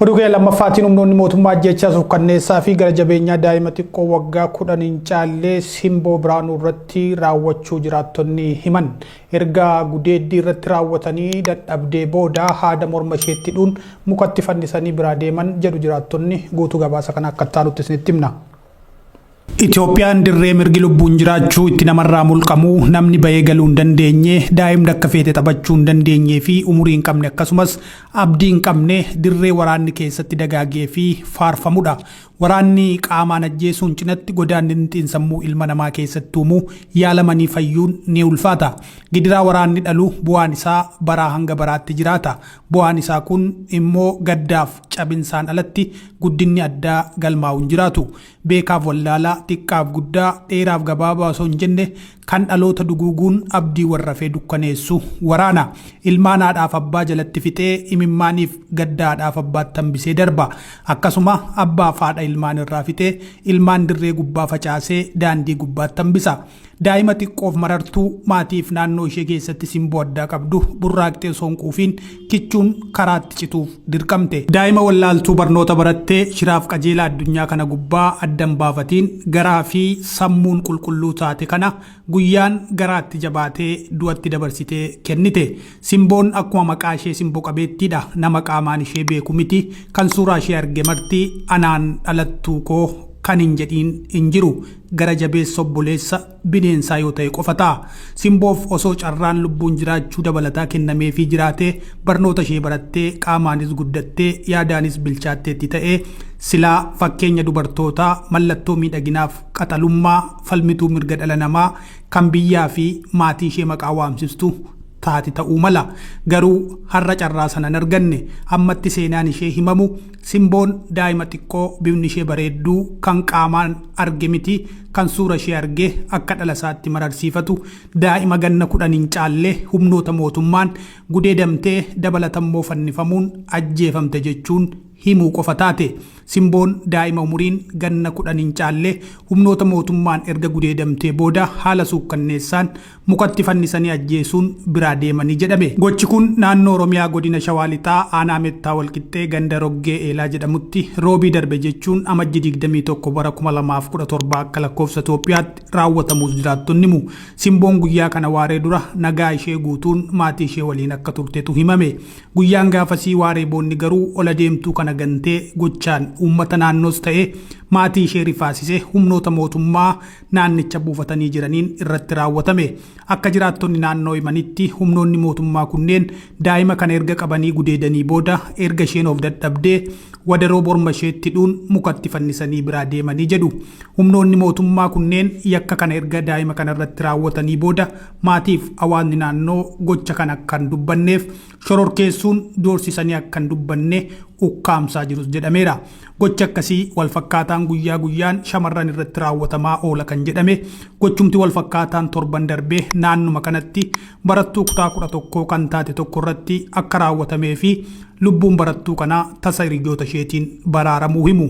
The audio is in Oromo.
Oduu kee lammaffaatiin humnoonni mootummaa ajjeechaa suukkanneessaa fi gara jabeenyaa daa'ima xiqqoo waggaa 10 hin caalle simbo biraanuu irratti raawwachuu jiraattonni himan. Erga gudeeddii irratti raawwatanii dadhabdee booda haada morma isheetti hidhuun mukatti fannisanii biraa deeman jedhu jiraattonni. Guutuu gabaasa kana akka taanutti isinitti himna. Itoophiyaan dirree mirgi lubbuun jiraachuu itti namarraa mulqamu namni bahee galuu hin dandeenye daa'imni akka feete taphachuu hin dandeenye fi umurii hin qabne akkasumas abdii hin qabne dirree waraanni keessatti dagaagee fi faarfamudha. Waraanni qaamaan ajjeesuun cinatti godaanni sammuu ilma namaa keessatti uumuu yaalamanii fayyuun ni ulfaata. Gidiraa waraanni dhalu bu'aan isaa baraa hanga baraatti jiraata. Bu'aan isaa kun immoo gaddaaf cabinsaan alatti guddinni addaa galmaa'u hin jiraatu. Beekaaf wallaalaa xiqqaaf guddaa dheeraaf gabaabaa osoo hin jenne kan dhaloota duguuguun abdii warra fee dukkaneessu waraana. Ilmaan haadhaaf abbaa jalatti fixee imimmaaniif gaddaadhaaf abbaatti hambisee darba. Akkasuma abbaaf haadha ilmaan irraa fixee ilmaan dirree gubbaa facaasee daandii gubbaatti hambisa. Daa'ima xiqqoof marartuu maatiif naannoo ishee keessatti simboo addaa qabdu burraaqxee soonquufiin kichuun karaatti cituuf dirqamte. Daa'ima wallaaltuu barnoota barattee shiraaf qajeelaa addunyaa kana gubbaa addan baafatiin garaa fi sammuun qulqulluu taate kana guyyaan garaatti jabaatee du'atti dabarsitee kennite. Simboon akkuma maqaa ishee simboo qabeettiidha. Nama qaamaan ishee beeku miti. Kan suuraa ishee arge marti anaan dhalattuu koo kan hin jedhiin hin jiru. Gara jabeessa obboleessa bineensaa yoo ta'e qofa ta'a. Simboof osoo carraan lubbuun jiraachuu dabalataa kennamee fi jiraatee barnoota ishee barattee qaamaanis guddattee yaadaanis bilchaatteetti ta'ee silaa fakkeenya dubartootaa mallattoo miidhaginaaf qaxalummaa falmituu mirga dhala namaa kan biyyaa fi maatii ishee maqaa waamsistu taati ta'uu mala. Garuu har'a carraa sana hin arganne. Ammatti seenaan ishee himamu simboon daa'ima xiqqoo bifni ishee bareedduu kan qaamaan arge miti kan suura ishee arge akka dhala isaatti mararsiifatu daa'ima ganna 10 hin caalle humnoota mootummaan gudeedamtee dabalatammoo fannifamuun ajjeefamte jechuun himuu qofa taate. Simboon daa'ima umuriin ganna 10 hin caalle humnoota mootummaan erga gudeedamtee booda haala suukkanneessaan mukatti fannisanii ajjeesuun biraa deemanii jedhame. Gochi kun naannoo Oromiyaa godina Shawaa Lixaa aanaa Mettaa Walqixxee ganda Roggee Eelaa jedhamutti roobii darbe jechuun amajji 21 bara 2017 akka lakkoofsa Itoophiyaatti raawwatamuus jiraattonni himu. Simboon guyyaa kana waaree dura nagaa ishee guutuun maatii ishee waliin akka turtetu himame. Guyyaan gaafasii waaree boonni garuu ola deemtuu kana gantee gochaan uummata naannoos ta'ee maatii ishee rifaasisee humnoota mootummaa naannicha buufatanii jiraniin irratti raawwatame. Akka jiraattonni naannoo himanitti humnoonni mootummaa kunneen daa'ima kana erga qabanii gudeedanii booda erga isheen of dadhabdee wadaroo morma isheetti hidhuun mukatti fannisanii biraa deemanii jedhu. Humnoonni mootummaa kunneen yakka kana erga daa'ima kana irratti raawwatanii booda maatiif hawaasni naannoo gocha kana akkan dubbanneef shororkeessuun doorsisanii akkan dubbanne ukkaamsaa jirus jedhameera. Gocha akkasii walfakkaataan guyyaa guyyaan shamarran irratti raawwatamaa oola kan jedhame. Gochumti walfakkaataan torban darbee naannuma kanatti barattuu kutaa 11 kan taate tokko irratti akka raawwatamee fi lubbuun barattuu kanaa tasa hiriyoota isheetiin baraaramuu himu.